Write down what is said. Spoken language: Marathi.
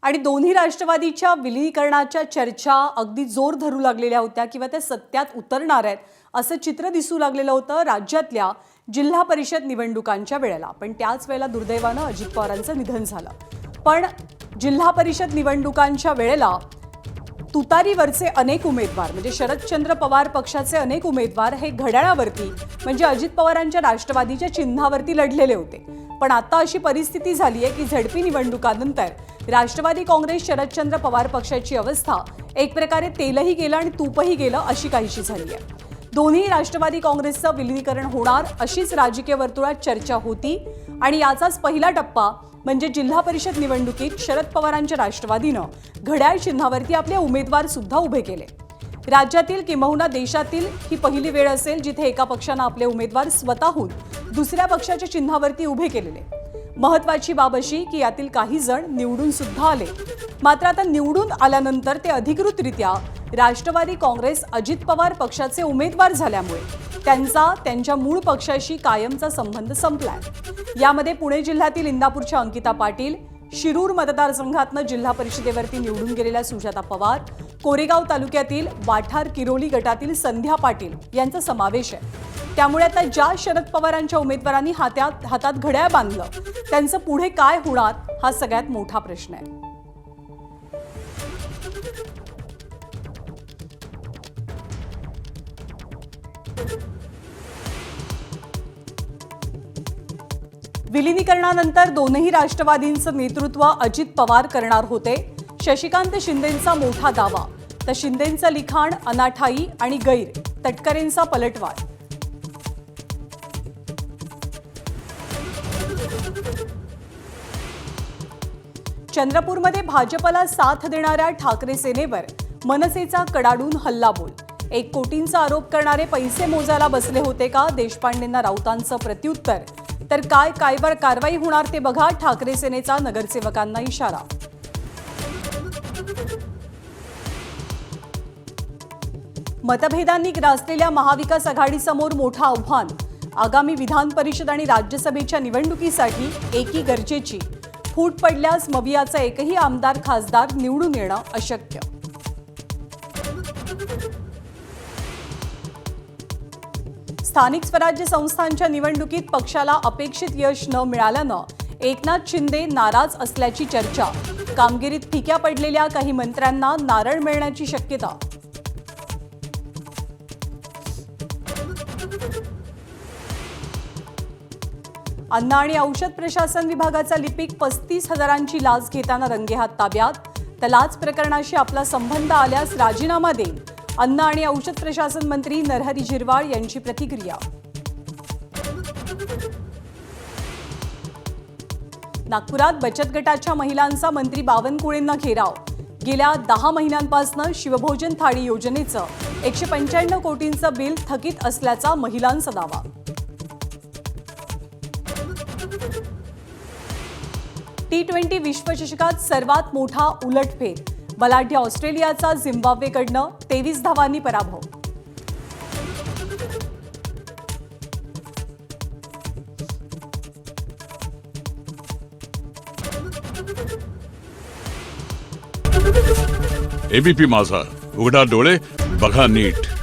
आणि दोन्ही राष्ट्रवादीच्या विलीनीकरणाच्या चर्चा अगदी जोर धरू लागलेल्या होत्या किंवा त्या सत्यात उतरणार आहेत असं चित्र दिसू लागलेलं होतं राज्यातल्या जिल्हा परिषद निवडणुकांच्या वेळेला। पण त्याच वेळेला दुर्दैवानं अजित पवारांचं निधन झालं। पण जिल्हा परिषद निवडणुकांच्या वेळेला तुतारीवरचे अनेक उमेदवार म्हणजे शरदचंद्र पवार पक्षाचे अनेक उमेदवार हे घड्याळावरती म्हणजे अजित पवारांच्या राष्ट्रवादीच्या चिन्हावरती लढलेले होते। पण आता अशी परिस्थिती झाली आहे की झडपी निवडणुकानंतर राष्ट्रवादी काँग्रेस शरदचंद्र पवार पक्षाची अवस्था एक प्रकारे तेलही गेलं आणि तूपही गेलं अशी काहीशी झाली आहे। दोन्ही राष्ट्रवादी काँग्रेसचं विलीनीकरण होणार अशीच राजकीय वर्तुळात चर्चा होती आणि याचाच पहिला टप्पा म्हणजे जिल्हा परिषद निवडणुकीत शरद पवारांच्या राष्ट्रवादीनं घड्याळ चिन्हावरती आपले उमेदवार सुद्धा उभे केले। राज्यातील किंबहुना देशातील ही पहिली वेळ असेल जिथे एका पक्षानं आपले उमेदवार स्वतःहून दुसऱ्या पक्षाच्या चिन्हावरती उभे केलेले। महत्त्वाची बाब अशी की यातील काही जण निवडून सुद्धा आले, मात्र आता निवडून आल्यानंतर ते अधिकृतरित्या राष्ट्रवादी काँग्रेस अजित पवार पक्षाचे उमेदवार झाल्यामुळे त्यांच्या मूळ पक्षाशी कायमचा संबंध संपलाय। यामध्ये पुणे जिल्ह्यातील इंदापूरच्या अंकिता पाटील, शिरूर मतदारसंघातनं जिल्हा परिषदेवरती निवडून गेलेल्या सुजाता पवार, कोरेगाव तालुक्यातील वाठार किरोली गटातील संध्या पाटील यांचा समावेश आहे। त्यामुळे आता ज्या शरद पवारांच्या उमेदवारांनी हातात घड्याळ बांधलं त्यांचं पुढे काय होणार हा सगळ्यात मोठा प्रश्न आहे। विलीनीकरणानंतर दोनही राष्ट्रवादींचं नेतृत्व अजित पवार करणार होते। शशिकांत शिंदेंचा मोठा दावा तर शिंदेंचं लिखाण अनाठाई आणि गैर, तटकरेंचा पलटवार। चंद्रपूरमध्ये भाजपला साथ देणाऱ्या ठाकरे सेनेवर मनसेचा कडाडून हल्लाबोल। 1 कोटींचा आरोप करणारे पैसे मोजायला बसले होते का, देशपांडेंना राऊतांचं प्रत्युत्तर। तर काय कारवाई होणार ते बघा, ठाकरे सेनेचा नगरसेवकांना इशारा। मतभेदांनी ग्रासलेल्या महाविकास आघाडीसमोर मोठं आव्हान। आगामी विधान परिषद आणि राज्यसभेच्या निवडणुकीसाठी एकी गरजेची। फूट पडल्यास मवियाचा एकही आमदार खासदार निवडून येणं अशक्य। स्थानिक स्वराज्य संस्थांच्या निवडणुकीत पक्षाला अपेक्षित यश न मिळाल्यानं एकनाथ शिंदे नाराज असल्याची चर्चा। कामगिरीत फिक्या पडलेल्या काही मंत्र्यांना नारळ मिळण्याची शक्यता। अन्न आणि औषध प्रशासन विभागाचा लिपिक 35,000ची लाच घेताना रंगेहात ताब्यात। तर लाच प्रकरणाशी आपला संबंध आल्यास राजीनामा देईन, अन्न आणि औषध प्रशासन मंत्री नरहरी झिरवाळ यांची प्रतिक्रिया। नागपुरात बचत गटाच्या महिलांचा मंत्री बावनकुळेंना घेराव। गेल्या 10 महिन्यांपासून शिवभोजन थाळी योजनेचं 195 कोटींचं बिल थकीत असल्याचा महिलांचा दावा। T20 विश्वचषकात सर्वात मोठा उलटफेर, बलाढ्य ऑस्ट्रेलियाचा झिम्बाब्वेकडनं 23 धावांनी पराभव। एबीपी माझा, उघडा डोळे बघा नीट।